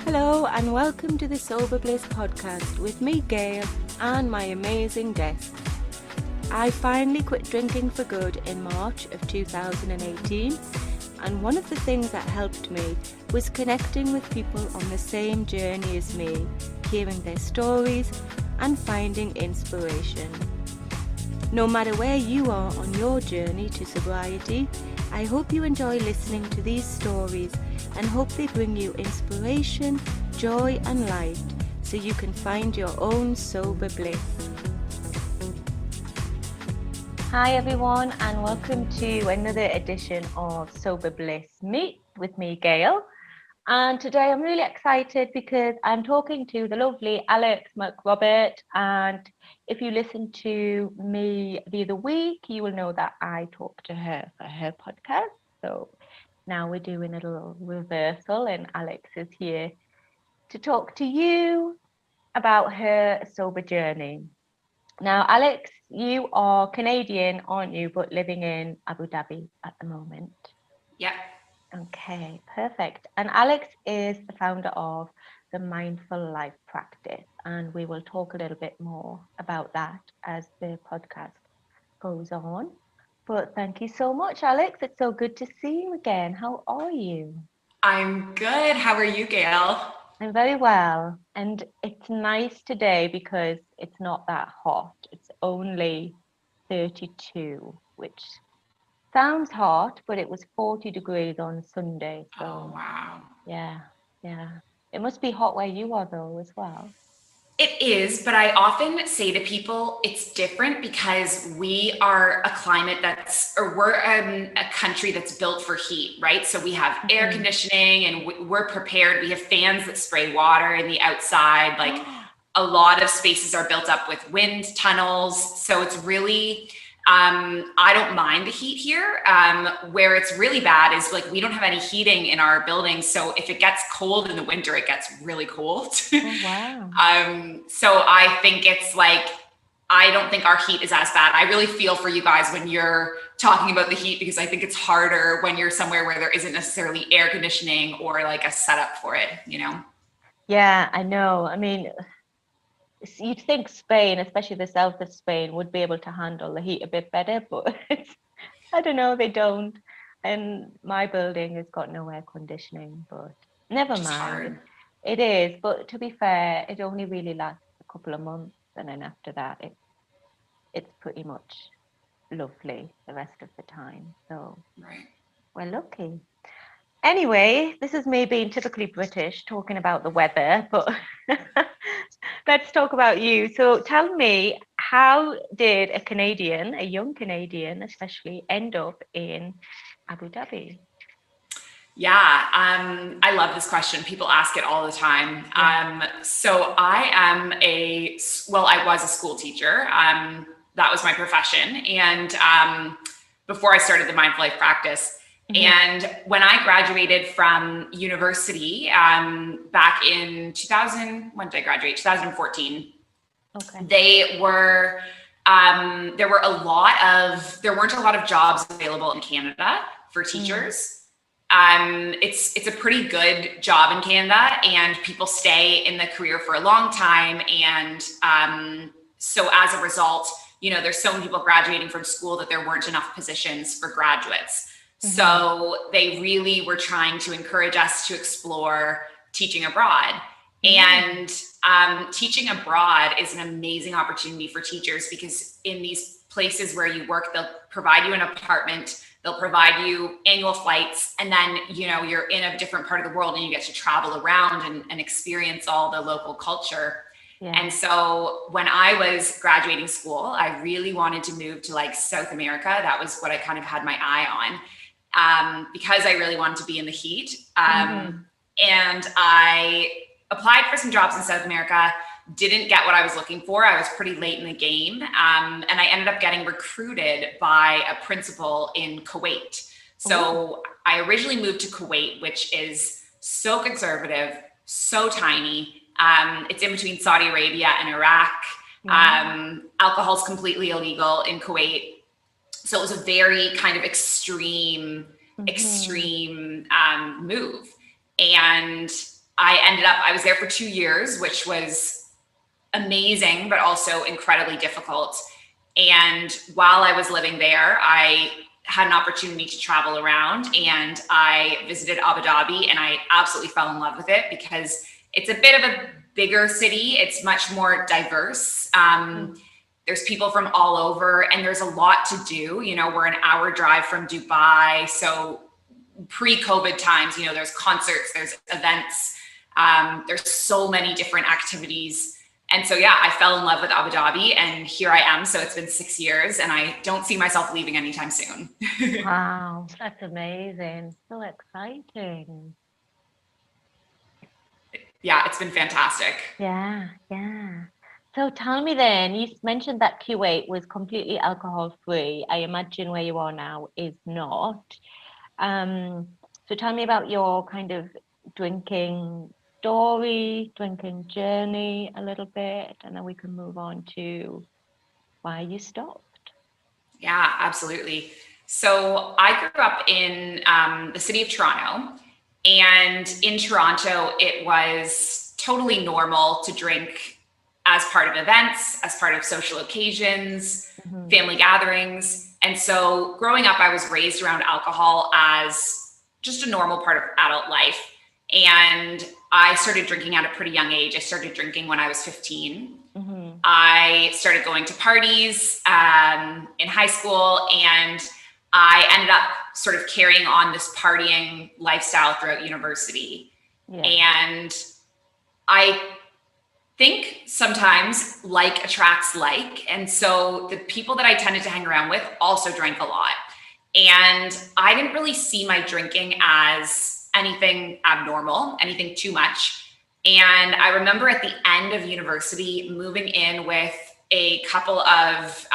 Hello and welcome to the Sober Bliss podcast with me, Gail, and my amazing guest. I finally quit drinking for good in March of 2018, and one of the things that helped me was connecting with people on the same journey as me, hearing their stories and finding inspiration. No matter where you are on your journey to sobriety, I hope you enjoy listening to these stories and hope they bring you inspiration, joy and light so you can find your own sober bliss. Hi everyone and welcome to another edition of Sober Bliss Meet with me, Gail. And today I'm really excited because I'm talking to the lovely Alex McRobert, and if you listen to me the other week, you will know that I talked to her for her podcast. So now we're doing a little reversal and Alex is here to talk to you about her sober journey. Now, Alex, you are Canadian, aren't you, but living in Abu Dhabi at the moment? Yep. Okay, perfect. And Alex is the founder of the Mindful Life Practice, and we will talk a little bit more about that as the podcast goes on. But thank you so much, Alex. It's so good to see you again. How are you? I'm good. How are you, Gail? I'm very well. And it's nice today because it's not that hot. It's only 32, which sounds hot, but it was 40 degrees on Sunday. So, Oh, wow. yeah. It must be hot where you are, though, as well. It is, but I often say to people it's different because we are a climate we're a country that's built for heat, right? So we have air conditioning and we're prepared. We have fans that spray water in the outside. Like a lot of spaces are built up with wind tunnels. So it's really, I don't mind the heat here. Where it's really bad is like we don't have any heating in our buildings. So if it gets cold in the winter, it gets really cold. Oh, wow. So I think it's like, I don't think our heat is as bad. I really feel for you guys when you're talking about the heat because I think it's harder when you're somewhere where there isn't necessarily air conditioning or like a setup for it, you know? Yeah, I know. I mean, you'd think Spain, especially the south of Spain, would be able to handle the heat a bit better, but I don't know, they don't. And my building has got no air conditioning, but never Just mind. hard. It is, but to be fair, it only really lasts a couple of months, and then after that, it's pretty much lovely the rest of the time. So Right. we're lucky. Anyway, this is me being typically British talking about the weather, but let's talk about you. So tell me, how did a young Canadian especially, end up in Abu Dhabi? Yeah, I love this question. People ask it all the time. So I was a school teacher. That was my profession. And before I started the Mindful Life practice, and when I graduated from university back in 2000, when did I graduate? 2014. Okay. There weren't a lot of jobs available in Canada for teachers. It's a pretty good job in Canada and people stay in the career for a long time. And so as a result, there's so many people graduating from school that there weren't enough positions for graduates. So they really were trying to encourage us to explore teaching abroad. And teaching abroad is an amazing opportunity for teachers because in these places where you work, they'll provide you an apartment, they'll provide you annual flights, and then, you're in a different part of the world and you get to travel around and experience all the local culture. Yeah. And so when I was graduating school, I really wanted to move to like South America. That was what I kind of had my eye on because I really wanted to be in the heat. And I applied for some jobs in South America, didn't get what I was looking for. I was pretty late in the game. And I ended up getting recruited by a principal in Kuwait. So I originally moved to Kuwait, which is so conservative, so tiny. It's in between Saudi Arabia and Iraq. Alcohol is completely illegal in Kuwait. So it was a very kind of extreme move. And I was there for 2 years, which was amazing, but also incredibly difficult. And while I was living there, I had an opportunity to travel around, and I visited Abu Dhabi, and I absolutely fell in love with it because it's a bit of a bigger city. It's much more diverse. There's people from all over, and there's a lot to do. You know, we're an hour drive from Dubai. So pre-COVID times, you know, there's concerts, there's events, there's so many different activities. And so, yeah, I fell in love with Abu Dhabi, and here I am. So it's been 6 years, and I don't see myself leaving anytime soon. Wow, that's amazing. So exciting. Yeah, it's been fantastic. Yeah, yeah. So tell me then, you mentioned that Kuwait was completely alcohol free. I imagine where you are now is not. So tell me about your kind of drinking story, drinking journey a little bit, and then we can move on to why you stopped. Yeah, absolutely. So I grew up in the city of Toronto, and in Toronto, it was totally normal to drink as part of events, as part of social occasions, family gatherings. And so growing up, I was raised around alcohol as just a normal part of adult life. And I started drinking at a pretty young age. I started drinking when I was 15. I started going to parties in high school, and I ended up sort of carrying on this partying lifestyle throughout university. Yeah. And I think sometimes like attracts like. And so the people that I tended to hang around with also drank a lot. And I didn't really see my drinking as anything abnormal, anything too much. And I remember at the end of university moving in with a couple of,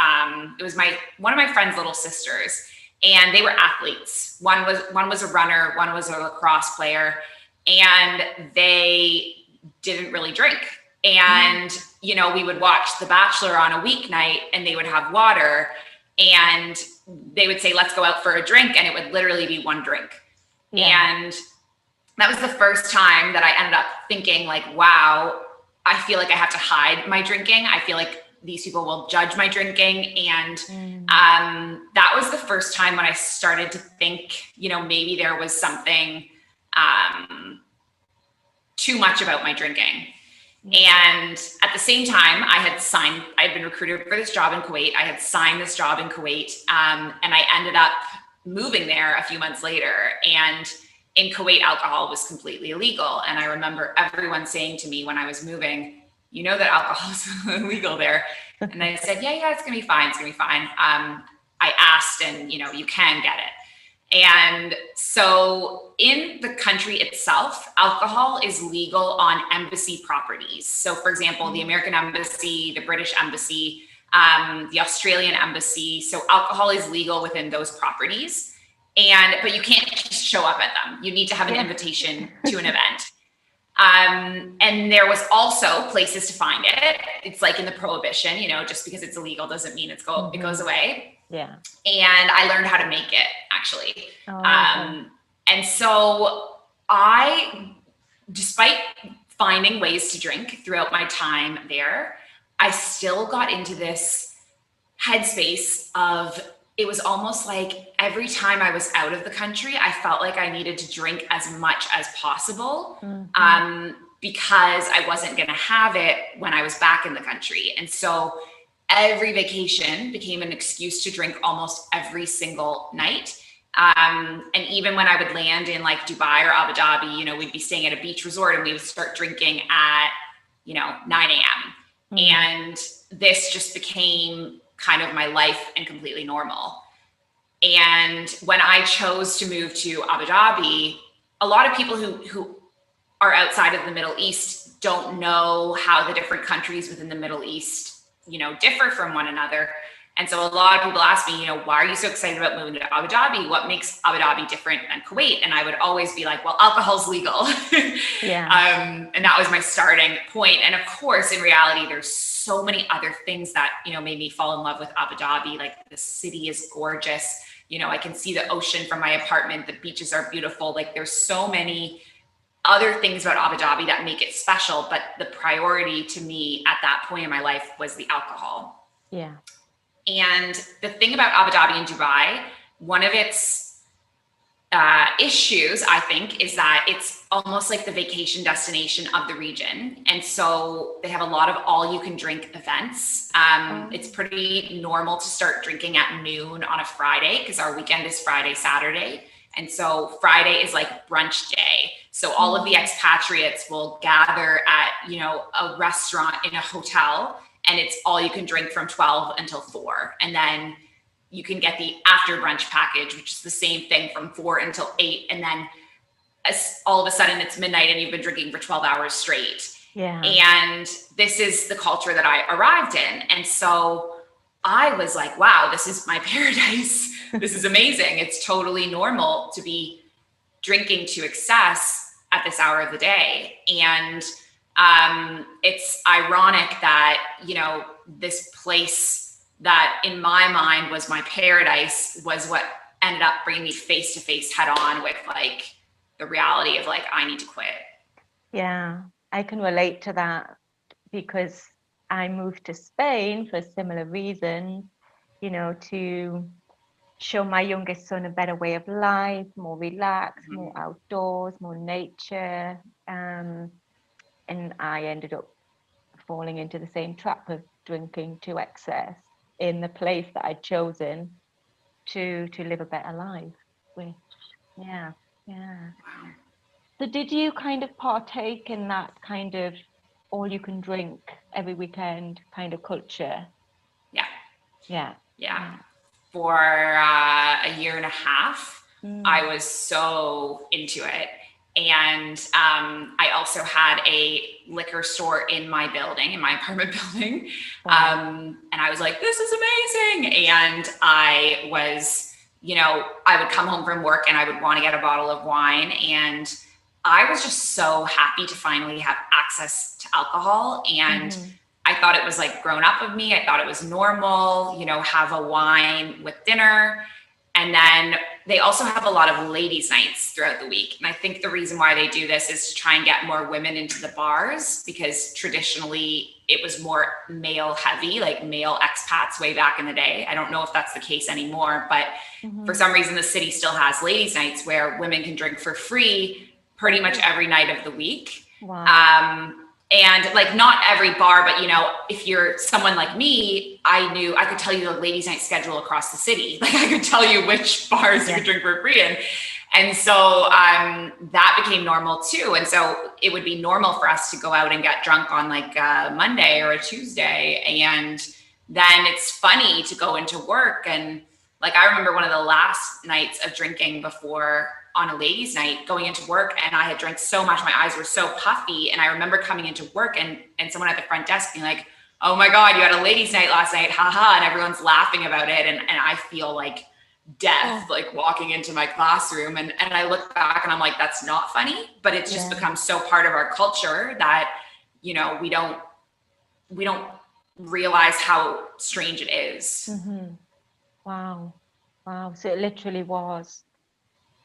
it was one of my friend's little sisters, and they were athletes. One was a runner, one was a lacrosse player, and they didn't really drink. And, you know, we would watch The Bachelor on a weeknight, and they would have water, and they would say, let's go out for a drink. And it would literally be one drink. Yeah. And that was the first time that I ended up thinking like, wow, I feel like I have to hide my drinking. I feel like these people will judge my drinking. And that was the first time when I started to think, you know, maybe there was something too much about my drinking. And at the same time, I had been recruited for this job in Kuwait. I had signed this job in Kuwait, and I ended up moving there a few months later. And in Kuwait, alcohol was completely illegal. And I remember everyone saying to me when I was moving, you know that alcohol is illegal there. And I said, yeah, it's gonna be fine. It's gonna be fine. I asked, and, you know, you can get it. And so in the country itself, alcohol is legal on embassy properties. So for example, the American embassy, the British embassy, the Australian embassy. So alcohol is legal within those properties. But you can't just show up at them. You need to have an invitation to an event. And there was also places to find it. It's like in the prohibition, you know, just because it's illegal doesn't mean it goes away. Yeah. And I learned how to make it, actually. And so despite finding ways to drink throughout my time there, I still got into this headspace of, it was almost like every time I was out of the country, I felt like I needed to drink as much as possible because I wasn't going to have it when I was back in the country. And so every vacation became an excuse to drink almost every single night. And even when I would land in like Dubai or Abu Dhabi, you know, we'd be staying at a beach resort, and we would start drinking at, you know, 9 a.m. And this just became kind of my life and completely normal. And when I chose to move to Abu Dhabi, a lot of people who are outside of the Middle East don't know how the different countries within the Middle East, you know, differ from one another. And so a lot of people ask me, you know, why are you so excited about moving to Abu Dhabi? What makes Abu Dhabi different than Kuwait? And I would always be like, well, alcohol's legal. And that was my starting point. And of course, in reality, there's so many other things that, you know, made me fall in love with Abu Dhabi. Like, the city is gorgeous. You know, I can see the ocean from my apartment. The beaches are beautiful. Like, there's so many other things about Abu Dhabi that make it special, but the priority to me at that point in my life was the alcohol. Yeah. And the thing about Abu Dhabi and Dubai, one of its issues, I think, is that it's almost like the vacation destination of the region. And so they have a lot of all you can drink events. It's pretty normal to start drinking at noon on a Friday because our weekend is Friday, Saturday. And so Friday is like brunch day. So all of the expatriates will gather at, a restaurant in a hotel, and it's all you can drink from 12 until 4. And then you can get the after brunch package, which is the same thing from 4 until 8. And then all of a sudden it's midnight and you've been drinking for 12 hours straight. Yeah. And this is the culture that I arrived in. And so I was like, wow, this is my paradise. This is amazing. It's totally normal to be drinking to excess at this hour of the day. And it's ironic that, this place that in my mind was my paradise was what ended up bringing me face to face head on with like the reality of like, I need to quit. Yeah, I can relate to that because I moved to Spain for similar reasons, to show my youngest son a better way of life, more relaxed, more outdoors, more nature. And I ended up falling into the same trap of drinking to excess in the place that I'd chosen to live a better life with. Yeah. Wow. So did you kind of partake in that kind of all you can drink every weekend kind of culture? Yeah. For a year and a half, I was so into it. And I also had a liquor store in my building, in my apartment building. And I was like, this is amazing. And I was, I would come home from work and I would want to get a bottle of wine. And I was just so happy to finally have access to alcohol. And I thought it was like grown up of me. I thought it was normal, have a wine with dinner. And then they also have a lot of ladies' nights throughout the week. And I think the reason why they do this is to try and get more women into the bars, because traditionally it was more male heavy, like male expats way back in the day. I don't know if that's the case anymore, but for some reason the city still has ladies' nights where women can drink for free pretty much every night of the week. Wow. And like not every bar, but if you're someone like me, I could tell you the ladies' night schedule across the city. Like I could tell you which bars you could drink for free in. And so that became normal too. And so it would be normal for us to go out and get drunk on like a Monday or a Tuesday. And then it's funny to go into work. And like, I remember one of the last nights of drinking before on a ladies' night, going into work, and I had drank so much, my eyes were so puffy. And I remember coming into work and someone at the front desk being like, oh my God, you had a ladies' night last night, haha. And everyone's laughing about it. And I feel like death, like walking into my classroom. And I look back and I'm like, that's not funny, but it's just become so part of our culture that, we don't realize how strange it is. Wow. So it literally was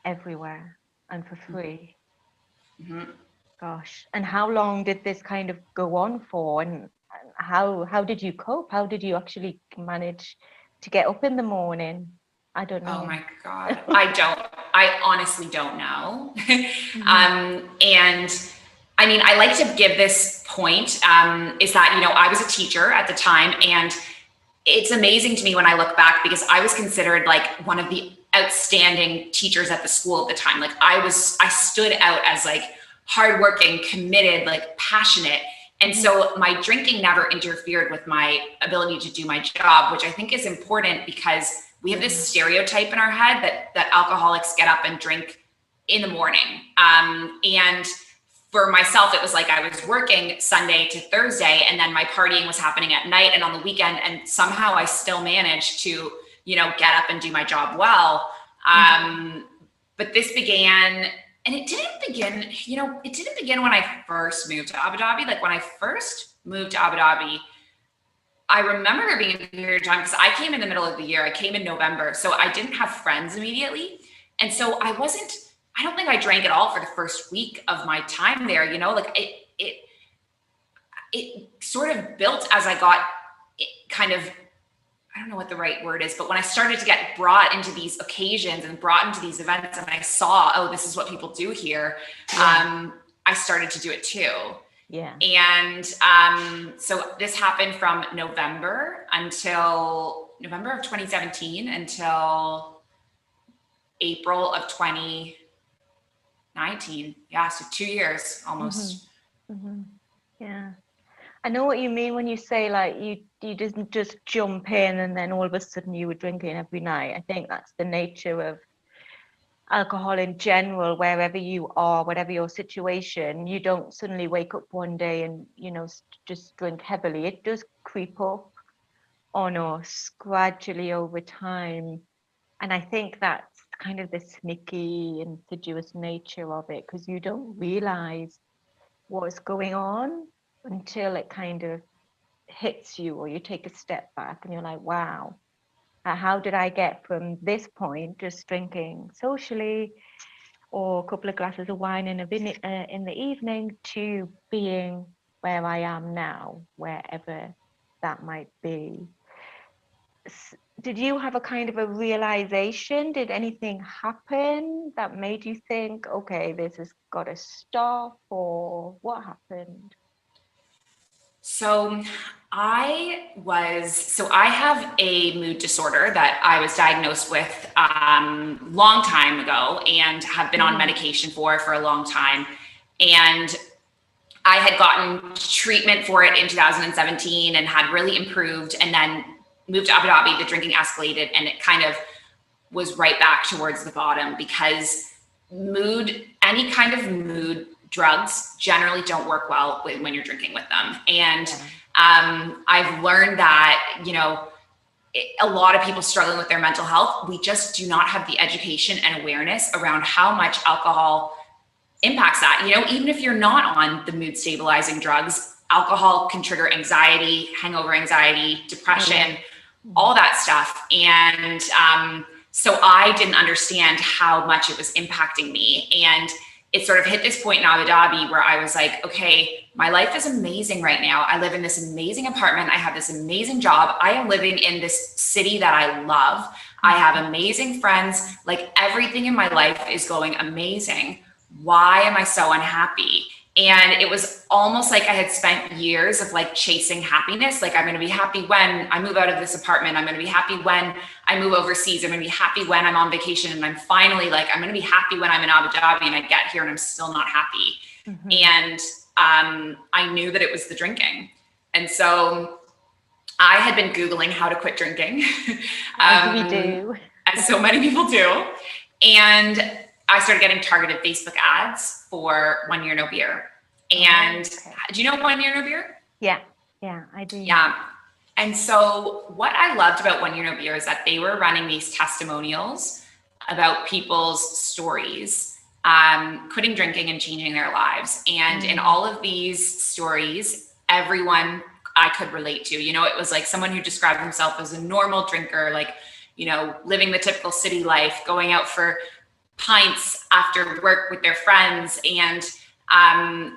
everywhere and for free. Gosh. And how long did this kind of go on for? And how did you cope? How did you actually manage to get up in the morning? I don't know. Oh my God. I honestly don't know. And I mean, I like to give this point, is that, I was a teacher at the time, and it's amazing to me when I look back, because I was considered like one of the outstanding teachers at the school at the time. Like I stood out as like hardworking, committed, like passionate. And so my drinking never interfered with my ability to do my job, which I think is important, because we have this stereotype in our head that alcoholics get up and drink in the morning. And for myself, it was like I was working Sunday to Thursday, and then my partying was happening at night and on the weekend. And somehow I still managed to, get up and do my job well. But this began, and it didn't begin when I first moved to Abu Dhabi. Like when I first moved to Abu Dhabi, I remember there being a period of time, because I came in the middle of the year. I came in November, so I didn't have friends immediately. And so I wasn't I don't think I drank at all for the first week of my time there, you know, like it sort of built as I got kind of, I don't know what the right word is, but when I started to get brought into these occasions and brought into these events and I saw, oh, this is what people do here. I started to do it too. Yeah. And so this happened from November of 2017 until April of 2019. Yeah, so 2 years almost. Yeah. I know what you mean when you say like you didn't just jump in and then all of a sudden you were drinking every night. I think that's the nature of alcohol in general, wherever you are, whatever your situation. You don't suddenly wake up one day and, you know, just drink heavily. It does creep up on us gradually over time. And I think that's kind of the sneaky, insidious nature of it, because you don't realize what's going on until it kind of hits you, or you take a step back and you're like, wow, how did I get from this point, just drinking socially or a couple of glasses of wine in the evening, to being where I am now, wherever that might be. Did you have a kind of a realization? Did anything happen that made you think, okay, this has got to stop, or what happened? So I have a mood disorder that I was diagnosed with long time ago and have been on medication for a long time. And I had gotten treatment for it in 2017 and had really improved, and then moved to Abu Dhabi. The drinking escalated and it kind of was right back towards the bottom, because any kind of mood drugs generally don't work well when you're drinking with them. And I've learned that, you know, a lot of people struggling with their mental health, we just do not have the education and awareness around how much alcohol impacts that. You know, even if you're not on the mood stabilizing drugs, alcohol can trigger anxiety, hangover anxiety, depression, all that stuff. And so I didn't understand how much it was impacting me. And it sort of hit this point in Abu Dhabi where I was like, okay, my life is amazing right now. I live in this amazing apartment. I have this amazing job. I am living in this city that I love. I have amazing friends. Like, everything in my life is going amazing. Why am I so unhappy? And it was almost like I had spent years of like chasing happiness. Like, I'm going to be happy when I move out of this apartment. I'm going to be happy when I move overseas. I'm going to be happy when I'm on vacation. And I'm finally like, I'm going to be happy when I'm in Abu Dhabi, and I get here and I'm still not happy. And I knew that it was the drinking. And so I had been Googling how to quit drinking. As we do. As so many people do. And I started getting targeted Facebook ads for 1 Year No Beer. And do you know 1 Year No Beer? Yeah, I do. Yeah. And so what I loved about 1 Year No Beer is that they were running these testimonials about people's stories, quitting drinking and changing their lives. And in all of these stories, everyone I could relate to. You know, it was like someone who described himself as a normal drinker, like, you know, living the typical city life, going out for pints after work with their friends. And I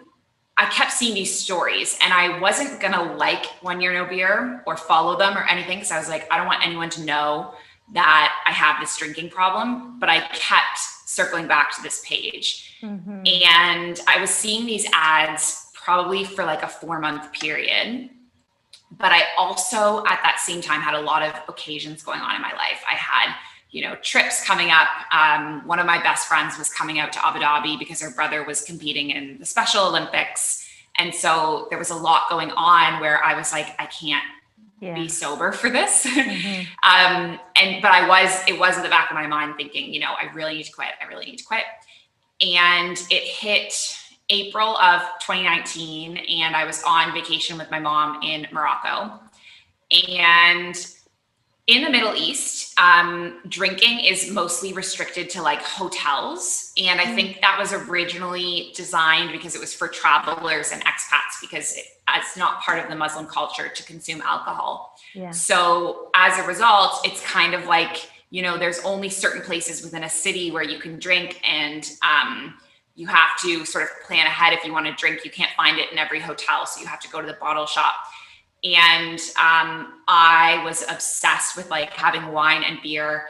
kept seeing these stories, and I wasn't gonna like 1 Year No Beer or follow them or anything, because I was like, I don't want anyone to know that I have this drinking problem. But I kept circling back to this page. And I was seeing these ads probably for like a 4-month period. But I also at that same time had a lot of occasions going on in my life. I had, you know, trips coming up. One of my best friends was coming out to Abu Dhabi because her brother was competing in the Special Olympics. And so there was a lot going on where I was like, I can't be sober for this. But it was in the back of my mind thinking, you know, I really need to quit. And it hit April of 2019, and I was on vacation with my mom in Morocco. And in the Middle East, drinking is mostly restricted to like hotels. And I think that was originally designed because it was for travelers and expats, because it's not part of the Muslim culture to consume alcohol. So as a result, it's kind of like there's only certain places within a city where you can drink, and you have to sort of plan ahead. If you want to drink, you can't find it in every hotel, so you have to go to the bottle shop. And I was obsessed with like having wine and beer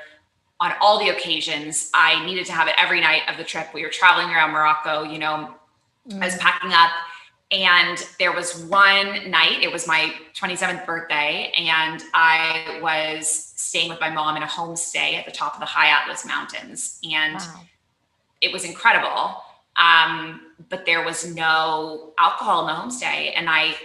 on all the occasions. I needed to have it every night of the trip. We were traveling around Morocco, I was packing up, and there was one night, it was my 27th birthday, and I was staying with my mom in a homestay at the top of the High Atlas Mountains. And Wow. it was incredible. But there was no alcohol in the homestay. And I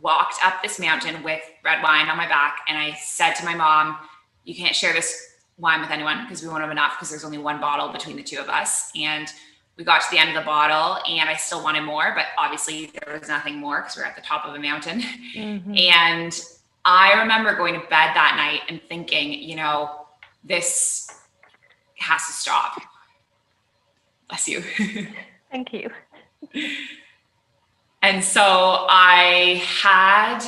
walked up this mountain with red wine on my back, and I said to my mom, you can't share this wine with anyone because we won't have enough, because there's only one bottle between the two of us. And we got to the end of the bottle, and I still wanted more, but obviously there was nothing more because we were at the top of a mountain. Mm-hmm. And I remember going to bed that night and thinking, this has to stop. Bless you. Thank you. And so I had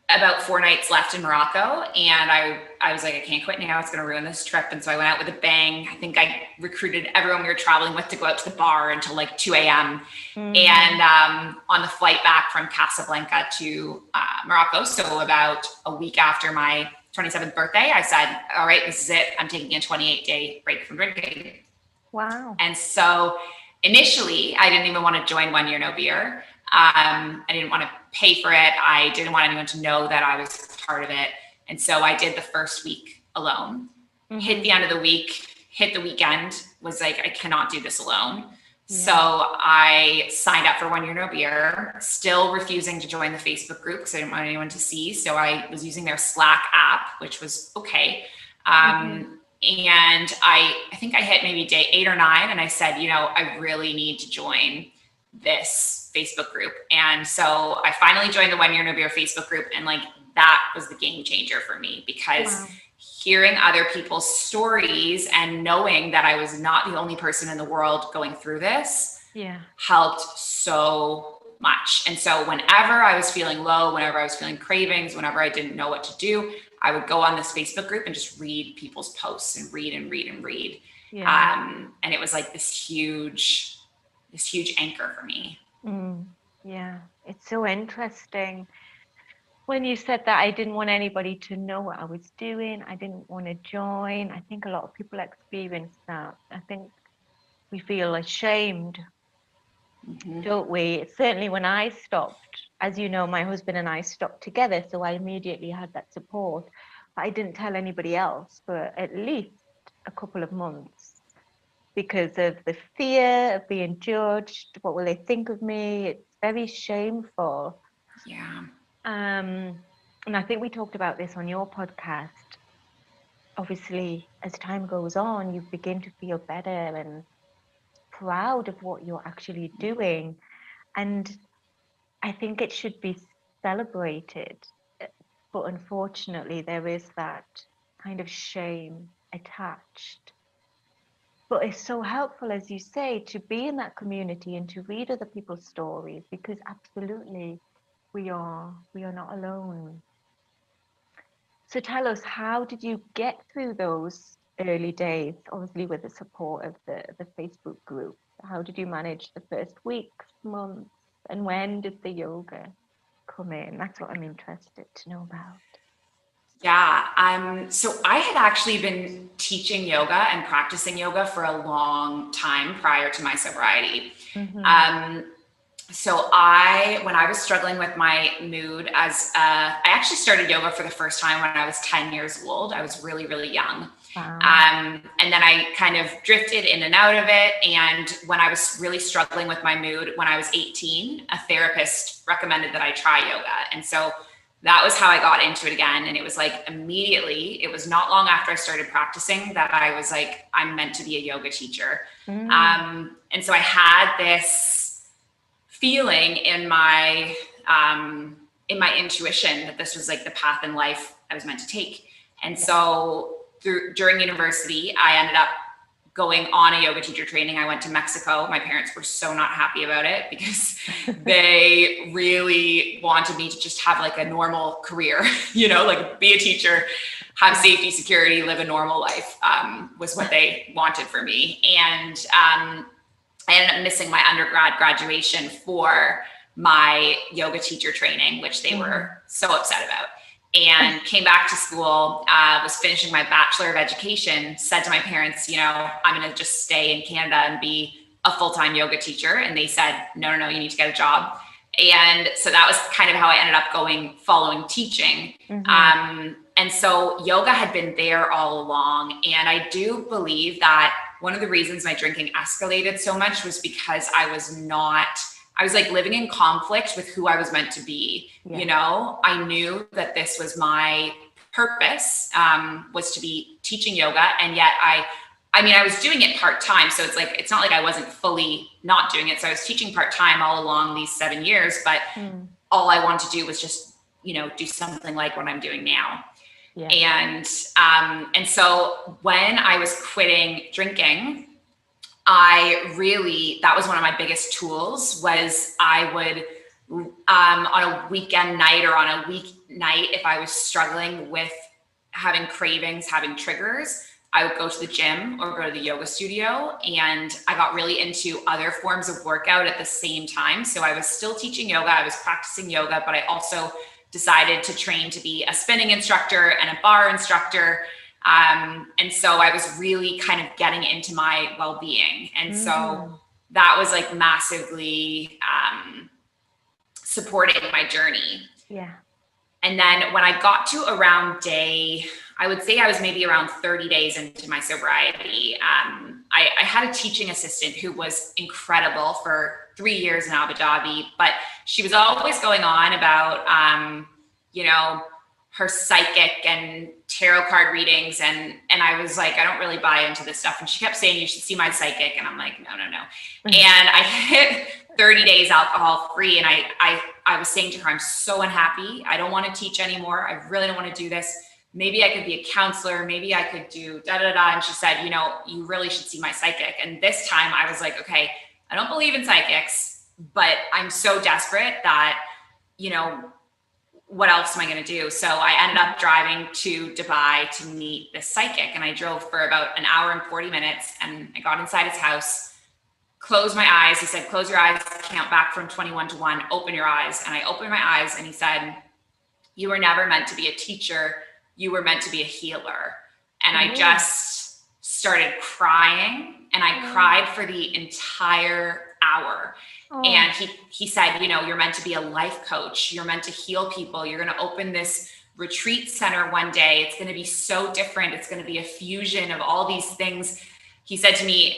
about 4 nights left in Morocco, and I was like, I can't quit now. It's going to ruin this trip. And so I went out with a bang. I think I recruited everyone we were traveling with to go out to the bar until like 2 a.m. And on the flight back from Casablanca to Morocco, so about a week after my 27th birthday, I said, all right, this is it. I'm taking a 28-day break from drinking. Wow. And so initially, I didn't even want to join One Year No Beer. I didn't want to pay for it. I didn't want anyone to know that I was part of it. And so I did the first week alone, hit the end of the week, hit the weekend, was like, I cannot do this alone. Yeah. So I signed up for One Year No Beer, still refusing to join the Facebook group because I didn't want anyone to see. So I was using their Slack app, which was okay. And I think I hit maybe day 8 or 9, and I said, I really need to join this Facebook group. And so I finally joined the One Year No Beer Facebook group, and like that was the game changer for me, because hearing other people's stories and knowing that I was not the only person in the world going through this helped so much. And so whenever I was feeling low, whenever I was feeling cravings, whenever I didn't know what to do, I would go on this Facebook group and just read people's posts and read and read and read. And it was like this huge anchor for me. Yeah, it's so interesting. When you said that, I didn't want anybody to know what I was doing. I didn't want to join. I think a lot of people experience that. I think we feel ashamed, don't we? Certainly when I stopped, as you know, my husband and I stopped together, so I immediately had that support. But I didn't tell anybody else for at least a couple of months because of the fear of being judged. What will they think of me? It's very shameful. Yeah. And I think we talked about this on your podcast. Obviously, as time goes on, you begin to feel better and proud of what you're actually doing. And I think it should be celebrated. But unfortunately, there is that kind of shame attached. But it's so helpful, as you say, to be in that community and to read other people's stories, because absolutely we are not alone. So tell us, how did you get through those early days, obviously with the support of the Facebook group? How did you manage the first weeks, months, and when did the yoga come in? That's what I'm interested to know about. Yeah. So I had actually been teaching yoga and practicing yoga for a long time prior to my sobriety. So when I was struggling with my mood, I actually started yoga for the first time when I was 10 years old. I was really, really young. Wow. And then I kind of drifted in and out of it. And when I was really struggling with my mood, when I was 18, a therapist recommended that I try yoga. And so that was how I got into it again. And it was like immediately, it was not long after I started practicing that I was like, I'm meant to be a yoga teacher. And so I had this feeling in my intuition that this was like the path in life I was meant to take. And so during university, I ended up going on a yoga teacher training. I went to Mexico. My parents were so not happy about it because they really wanted me to just have like a normal career, like be a teacher. have safety, security, live a normal life, was what they wanted for me. And I ended up missing my undergrad graduation for my yoga teacher training, which they were so upset about. And came back to school, was finishing my Bachelor of Education, said to my parents, I'm going to just stay in Canada and be a full-time yoga teacher. And they said, no, you need to get a job. And so that was kind of how I ended up following teaching. And so yoga had been there all along. And I do believe that one of the reasons my drinking escalated so much was because I was like living in conflict with who I was meant to be. I knew that this was my purpose, was to be teaching yoga. And yet I was doing it part-time. So it's not like I wasn't fully not doing it. So I was teaching part-time all along these 7 years, but all I wanted to do was just, do something like what I'm doing now. Yeah. And so when I was quitting drinking, that was one of my biggest tools. Was I would, on a weekend night or on a weeknight, if I was struggling with having cravings, having triggers, I would go to the gym or go to the yoga studio. And I got really into other forms of workout at the same time. So I was still teaching yoga, I was practicing yoga, but I also decided to train to be a spinning instructor and a bar instructor. And so I was really kind of getting into my well-being. And so that was like massively supporting my journey. Yeah. And then when I got to around I would say I was maybe around 30 days into my sobriety. I had a teaching assistant who was incredible for 3 years in Abu Dhabi, but she was always going on about, her psychic and tarot card readings. And I was like, I don't really buy into this stuff. And she kept saying, you should see my psychic. And I'm like, no. And I hit 30 days alcohol free. And I was saying to her, I'm so unhappy. I don't want to teach anymore. I really don't want to do this. Maybe I could be a counselor. Maybe I could do da-da-da. And she said, you really should see my psychic. And this time I was like, okay, I don't believe in psychics, but I'm so desperate that, what else am I going to do? So I ended up driving to Dubai to meet this psychic. And I drove for about an hour and 40 minutes. And I got inside his house, closed my eyes. He said, close your eyes, count back from 21 to 1, open your eyes. And I opened my eyes and he said, you were never meant to be a teacher. You were meant to be a healer. And I just started crying, and I cried for the entire hour. And he said, you're meant to be a life coach. You're meant to heal people. You're going to open this retreat center one day. It's going to be so different. It's going to be a fusion of all these things. He said to me,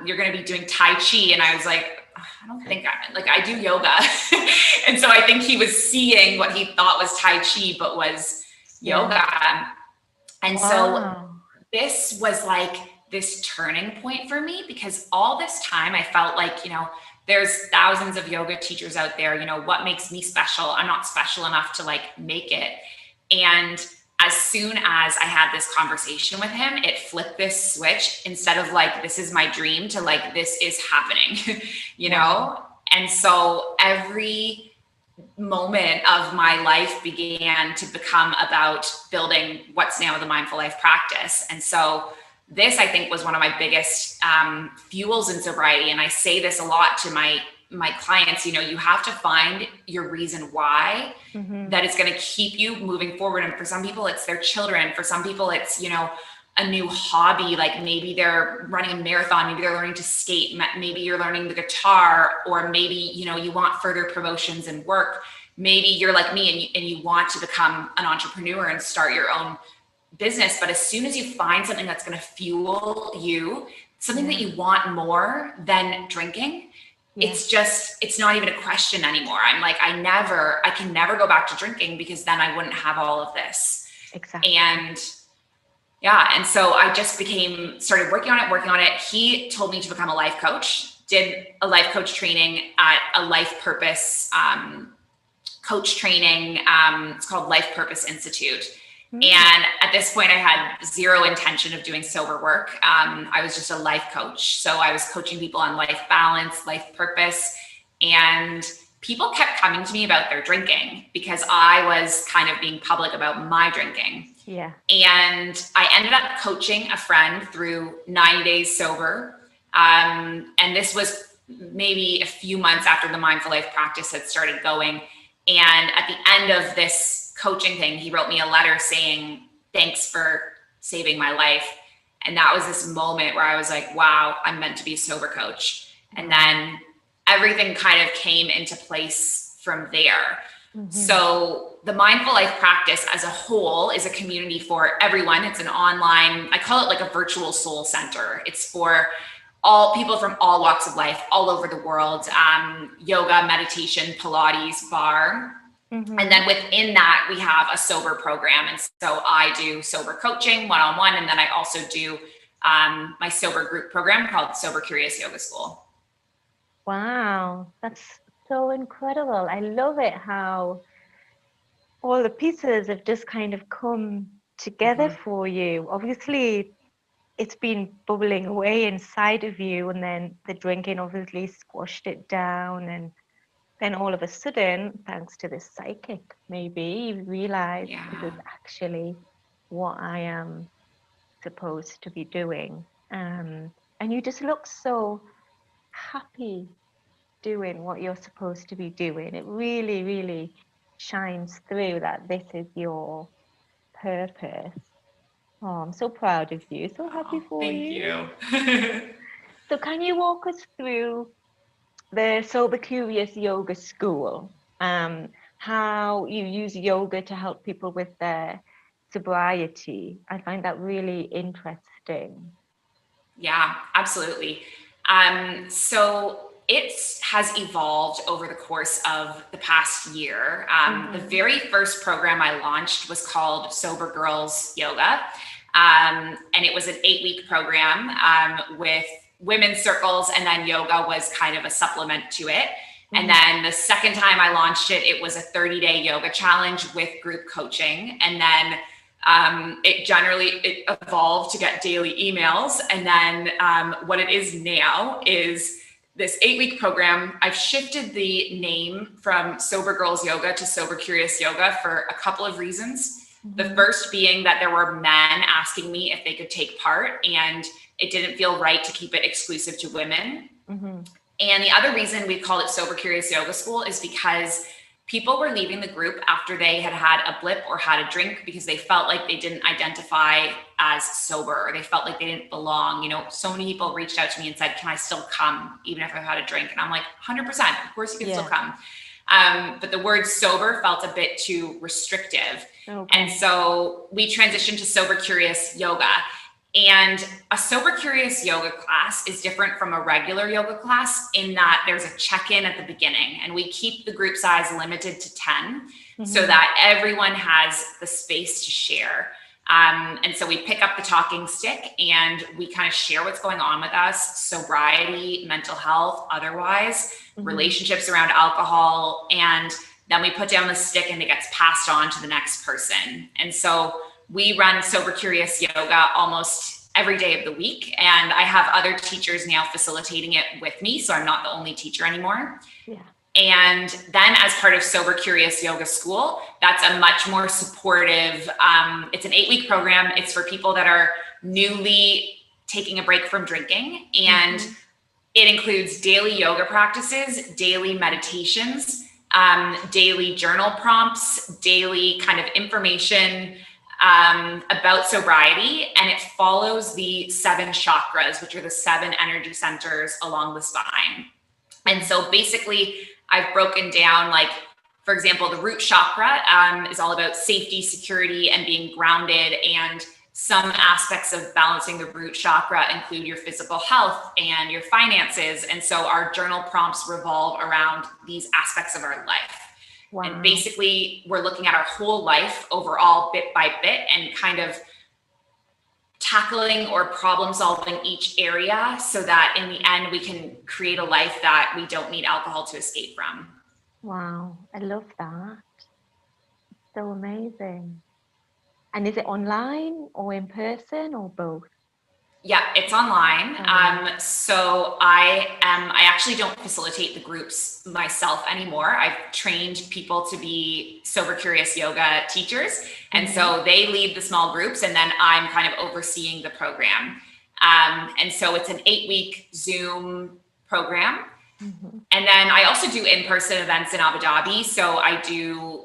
you're going to be doing Tai Chi. And I was like, I don't think I do yoga. And so I think he was seeing what he thought was Tai Chi, but was yoga. And so this was like this turning point for me, because all this time I felt like, there's thousands of yoga teachers out there. What makes me special? I'm not special enough to make it. And as soon as I had this conversation with him, it flipped this switch. Instead of this is my dream, to this is happening, And so every moment of my life began to become about building what's now the Mindful Life practice. And so this, I think, was one of my biggest fuels in sobriety. And I say this a lot to my clients, you have to find your reason why that is going to keep you moving forward. And for some people, it's their children. For some people, it's, a new hobby. Like maybe they're running a marathon, maybe they're learning to skate, maybe you're learning the guitar, or maybe, you want further promotions in work. Maybe you're like me and you want to become an entrepreneur and start your own business. But as soon as you find something that's going to fuel you, something that you want more than drinking, it's not even a question anymore. I'm like, I can never go back to drinking, because then I wouldn't have all of this. Exactly. And so I just started working on it. He told me to become a life coach, did a life coach training at a life purpose coach training. It's called Life Purpose Institute. And at this point, I had zero intention of doing sober work. I was just a life coach. So I was coaching people on life balance, life purpose. And people kept coming to me about their drinking, because I was kind of being public about my drinking. Yeah. And I ended up coaching a friend through 90 Days Sober. And this was maybe a few months after the mindful life practice had started going. And at the end of this coaching thing, he wrote me a letter saying, thanks for saving my life. And that was this moment where I was like, wow, I'm meant to be a sober coach. And then everything kind of came into place from there. So the mindful life practice as a whole is a community for everyone. It's an online, I call it like a virtual soul center. It's for all people from all walks of life, all over the world, yoga, meditation, Pilates, bar. And then within that, we have a sober program. And so I do sober coaching one-on-one. And then I also do my sober group program called Sober Curious Yoga School. Wow, that's so incredible. I love it how all the pieces have just kind of come together for you. Obviously, it's been bubbling away inside of you, and then the drinking obviously squashed it down. And then all of a sudden, thanks to this psychic, maybe you realize this is actually what I am supposed to be doing. And you just look so happy doing what you're supposed to be doing. It really, really shines through that this is your purpose. Oh, I'm so proud of you. So happy for Thank you. you. So can you walk us through the Sober Curious Yoga School? How you use yoga to help people with their sobriety. I find that really interesting. Yeah, absolutely. So it has evolved over the course of the past year. The very first program I launched was called Sober Girls Yoga. And it was an 8-week program with women's circles, and then yoga was kind of a supplement to it. And then the second time I launched it, it was a 30-day yoga challenge with group coaching. And then it evolved to get daily emails. And then what it is now is this 8-week program. I've shifted the name from Sober Girls Yoga to Sober Curious Yoga for a couple of reasons. The first being that there were men asking me if they could take part, and it didn't feel right to keep it exclusive to women. And the other reason we called it Sober Curious Yoga School is because people were leaving the group after they had had a blip or had a drink because they felt like they didn't identify as sober, or they felt like they didn't belong. You know, so many people reached out to me and said, can I still come even if I've had a drink? And I'm like, 100%, of course you can still come. But the word sober felt a bit too restrictive. And so we transitioned to Sober Curious Yoga. And a Sober Curious yoga class is different from a regular yoga class in that there's a check-in at the beginning, and we keep the group size limited to 10 so that everyone has the space to share. And so we pick up the talking stick and we kind of share what's going on with us, sobriety, mental health, otherwise, relationships around alcohol. And then we put down the stick and it gets passed on to the next person. And so we run Sober Curious Yoga almost every day of the week. And I have other teachers now facilitating it with me, so I'm not the only teacher anymore. And then as part of Sober Curious Yoga School, that's a much more supportive, it's an 8-week program. It's for people that are newly taking a break from drinking. And it includes daily yoga practices, daily meditations, daily journal prompts, daily kind of information about sobriety. And it follows the 7 chakras, which are the 7 energy centers along the spine. And so basically I've broken down, like, for example, the root chakra is all about safety, security, and being grounded. And some aspects of balancing the root chakra include your physical health and your finances. And so our journal prompts revolve around these aspects of our life. And basically we're looking at our whole life overall, bit by bit, and kind of tackling or problem solving each area so that in the end we can create a life that we don't need alcohol to escape from. Wow, I love that. So amazing. And is it online or in person or both? Yeah, it's online. So I actually don't facilitate the groups myself anymore. I've trained people to be sober curious yoga teachers. And so they lead the small groups and then I'm kind of overseeing the program. And so it's an 8-week Zoom program. And then I also do in-person events in Abu Dhabi. So I do,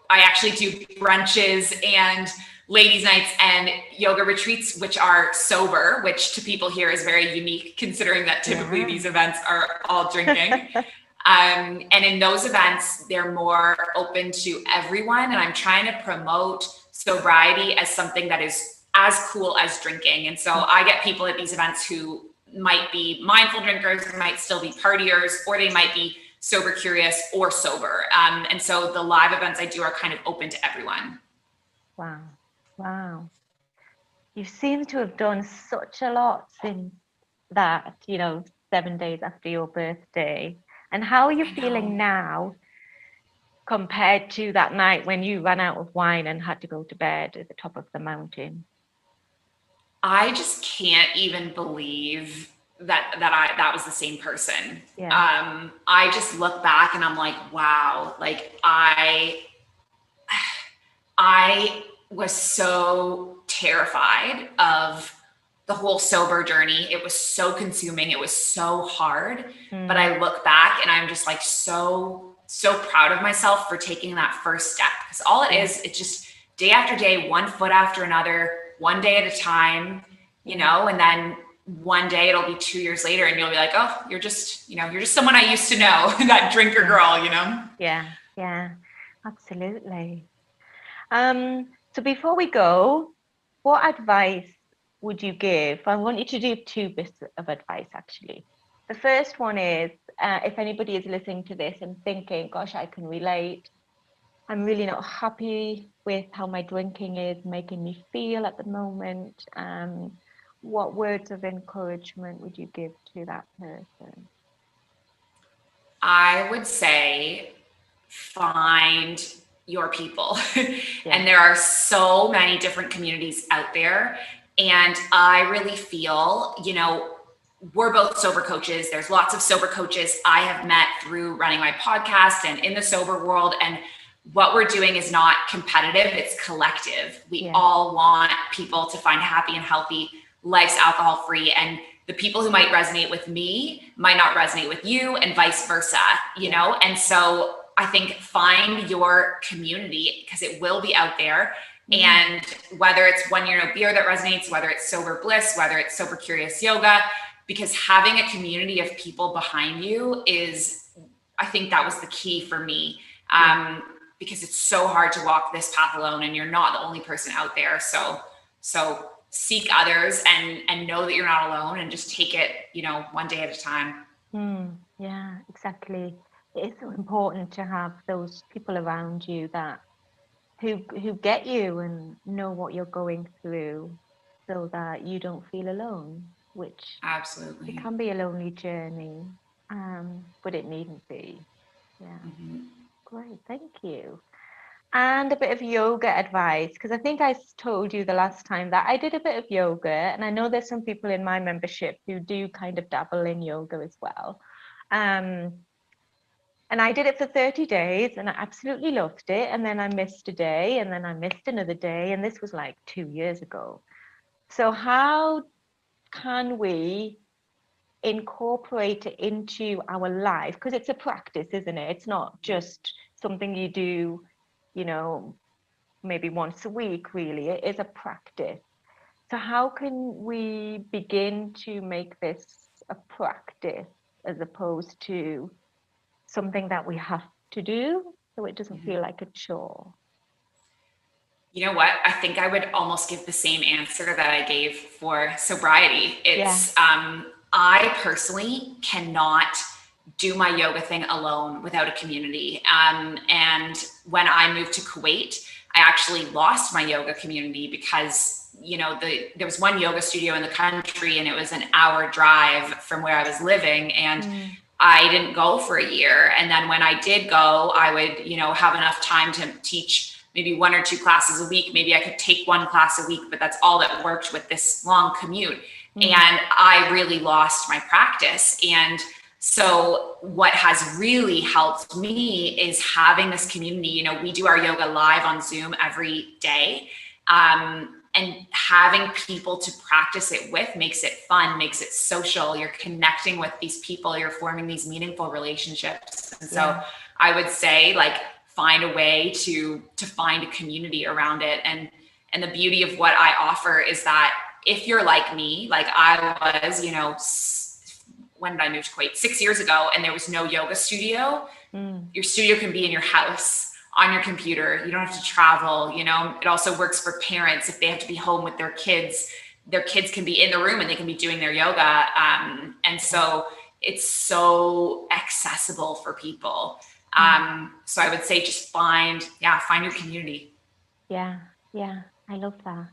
I actually do brunches and ladies' nights and yoga retreats, which are sober, which to people here is very unique considering that typically these events are all drinking. And in those events, they're more open to everyone. And I'm trying to promote sobriety as something that is as cool as drinking. And so I get people at these events who might be mindful drinkers, might still be partiers, or they might be sober curious or sober. And so the live events I do are kind of open to everyone. Wow. You seem to have done such a lot since that, 7 days after your birthday. And how are you feeling now compared to that night when you ran out of wine and had to go to bed at the top of the mountain? I just can't even believe that was the same person. Yeah. I just look back and I'm like, wow, like I was so terrified of the whole sober journey. It was so consuming. It was so hard. But I look back and I'm just like so proud of myself for taking that first step. Because all it is, it's just day after day, one foot after another, one day at a time, and then one day it'll be 2 years later and you'll be like, oh, you're just someone I used to know, that drinker girl, Yeah, absolutely. So before we go, what advice would you give? I want you to do 2 bits of advice, actually. The first one is, if anybody is listening to this and thinking, gosh, I can relate. I'm really not happy with how my drinking is making me feel at the moment. What words of encouragement would you give to that person? I would say find your people. And there are so many different communities out there. And I really feel, we're both sober coaches. There's lots of sober coaches I have met through running my podcast and in the sober world. And what we're doing is not competitive, it's collective. We all want people to find happy and healthy lives, alcohol free. And the people who might resonate with me might not resonate with you and vice versa, And so I think find your community because it will be out there. And whether it's One Year No Beer that resonates, whether it's Sober Bliss, whether it's Sober Curious Yoga, because having a community of people behind you I think that was the key for me. Because it's so hard to walk this path alone and you're not the only person out there. So seek others and know that you're not alone and just take it, one day at a time. Yeah, exactly. It is so important to have those people around you that who get you and know what you're going through so that you don't feel alone, which absolutely it can be a lonely journey, but it needn't be. Yeah. Great, thank you. And a bit of yoga advice, because I think I told you the last time that I did a bit of yoga, and I know there's some people in my membership who do kind of dabble in yoga as well. And I did it for 30 days and I absolutely loved it. And then I missed a day and then I missed another day. And this was like 2 years ago. So how can we incorporate it into our life? Because it's a practice, isn't it? It's not just something you do, maybe once a week, really. It is a practice. So how can we begin to make this a practice as opposed to something that we have to do so it doesn't feel like a chore? You know what? I think I would almost give the same answer that I gave for sobriety. It's, I personally cannot do my yoga thing alone without a community. And when I moved to Kuwait, I actually lost my yoga community because, there was one yoga studio in the country and it was an hour drive from where I was living. And I didn't go for a year. And then when I did go, I would, have enough time to teach maybe 1 or 2 classes a week. Maybe I could take 1 class a week, but that's all that worked with this long commute. And I really lost my practice. And so what has really helped me is having this community. You know, we do our yoga live on Zoom every day. And having people to practice it with makes it fun, makes it social. You're connecting with these people, you're forming these meaningful relationships. And so I would say, like, find a way to find a community around it. And the beauty of what I offer is that if you're like me, like I was, you know, when did I move to Kuwait? 6 years ago, and there was no yoga studio. Your studio can be in your house, on your computer. You don't have to travel. You know, it also works for parents if they have to be home with their kids. Their kids can be in the room and they can be doing their yoga. And so it's so accessible for people. So I would say just find your community. Yeah, I love that.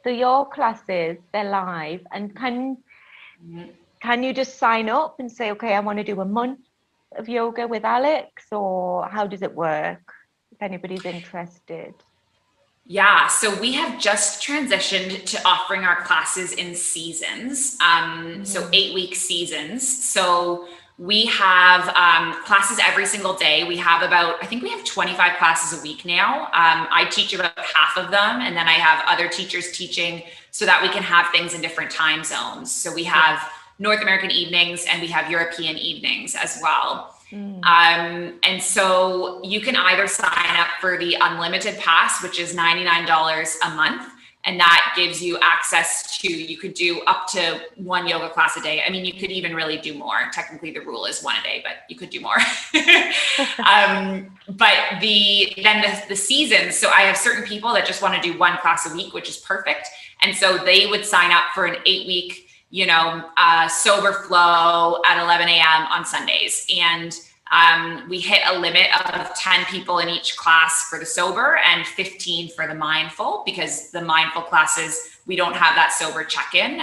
So your classes, they're live, and can you just sign up and say, okay, I want to do a month of yoga with Alex, or how does it work if anybody's interested? Yeah, so we have just transitioned to offering our classes in seasons, so 8-week seasons. So we have classes every single day. We have I think we have 25 classes a week now. I teach about half of them, and then I have other teachers teaching so that we can have things in different time zones. So we have North American evenings and we have European evenings as well. And so you can either sign up for the unlimited pass, which is $99 a month. And that gives you access to, you could do up to 1 yoga class a day. I mean, you could even really do more. Technically the rule is 1 a day, but you could do more. But the seasons, so I have certain people that just want to do 1 class a week, which is perfect. And so they would sign up for an 8-week, you know, sober flow at 11 a.m. on Sundays. And we hit a limit of 10 people in each class for the sober and 15 for the mindful, because the mindful classes, we don't have that sober check-in,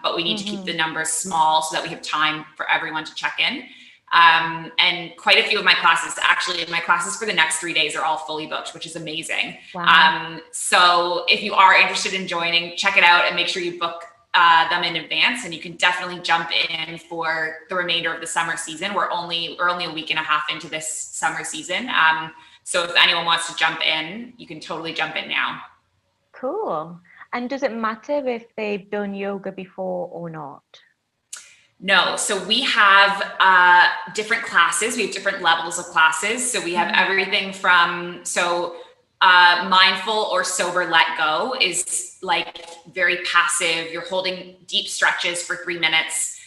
but we need to keep the numbers small so that we have time for everyone to check in. And quite a few of my classes, actually, my classes for the next 3 days are all fully booked, which is amazing. Wow. So if you are interested in joining, check it out and make sure you book them in advance, and you can definitely jump in for the remainder of the summer season. We're only a week and a half into this summer season. So if anyone wants to jump in, you can totally jump in now. Cool. And does it matter if they've done yoga before or not? No. So we have different classes. We have different levels of classes. So we have everything from, mindful or sober let go is like very passive. You're holding deep stretches for 3 minutes.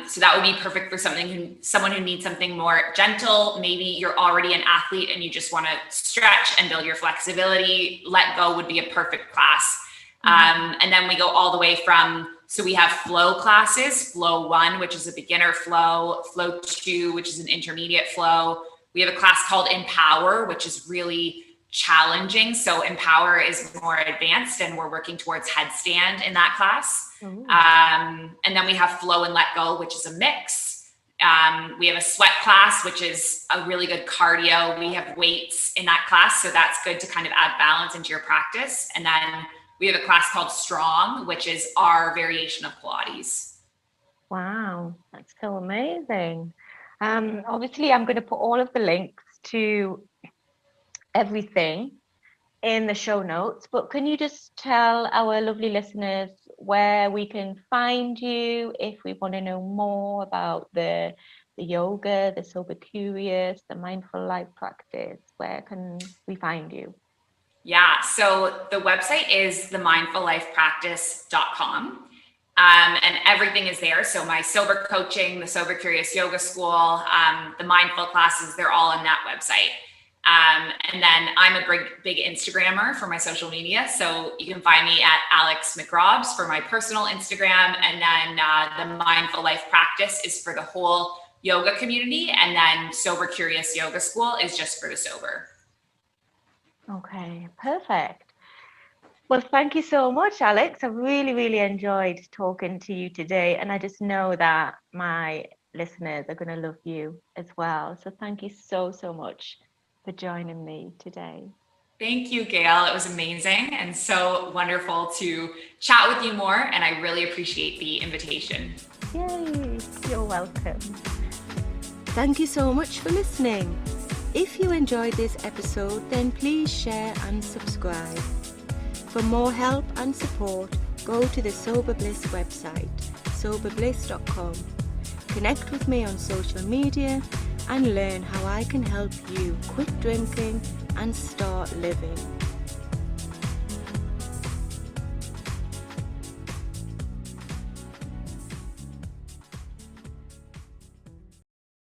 So that would be perfect for someone who needs something more gentle. Maybe you're already an athlete and you just want to stretch and build your flexibility. Let go would be a perfect class. And then we go all the way from, so we have flow classes, flow 1, which is a beginner flow, flow 2, which is an intermediate flow. We have a class called Empower, which is really challenging. So Empower is more advanced, and we're working towards headstand in that class. And then we have Flow and Let Go, which is a mix. We have a sweat class, which is a really good cardio. We have weights in that class, so that's good to kind of add balance into your practice. And then we have a class called Strong, which is our variation of Pilates. Wow, that's so amazing. Obviously, I'm going to put all of the links to everything in the show notes, but can you just tell our lovely listeners where we can find you if we want to know more about the yoga, the sober curious, the mindful life practice? Where can we find you? Yeah, so the website is themindfullifepractice.com. And everything is there. So my sober coaching, the Sober Curious Yoga School, the mindful classes, they're all on that website. And then I'm a big Instagrammer for my social media. So you can find me at Alex McRobert for my personal Instagram. And then the Mindful Life Practice is for the whole yoga community. And then Sober Curious Yoga School is just for the sober. Okay, perfect. Well, thank you so much, Alex. I really, really enjoyed talking to you today. And I just know that my listeners are going to love you as well. So thank you so, so much for joining me today. Thank you, Gail. It was amazing and so wonderful to chat with you more. And I really appreciate the invitation. Yay, you're welcome. Thank you so much for listening. If you enjoyed this episode, then please share and subscribe. For more help and support, go to the Sober Bliss website, soberbliss.com. Connect with me on social media and learn how I can help you quit drinking and start living.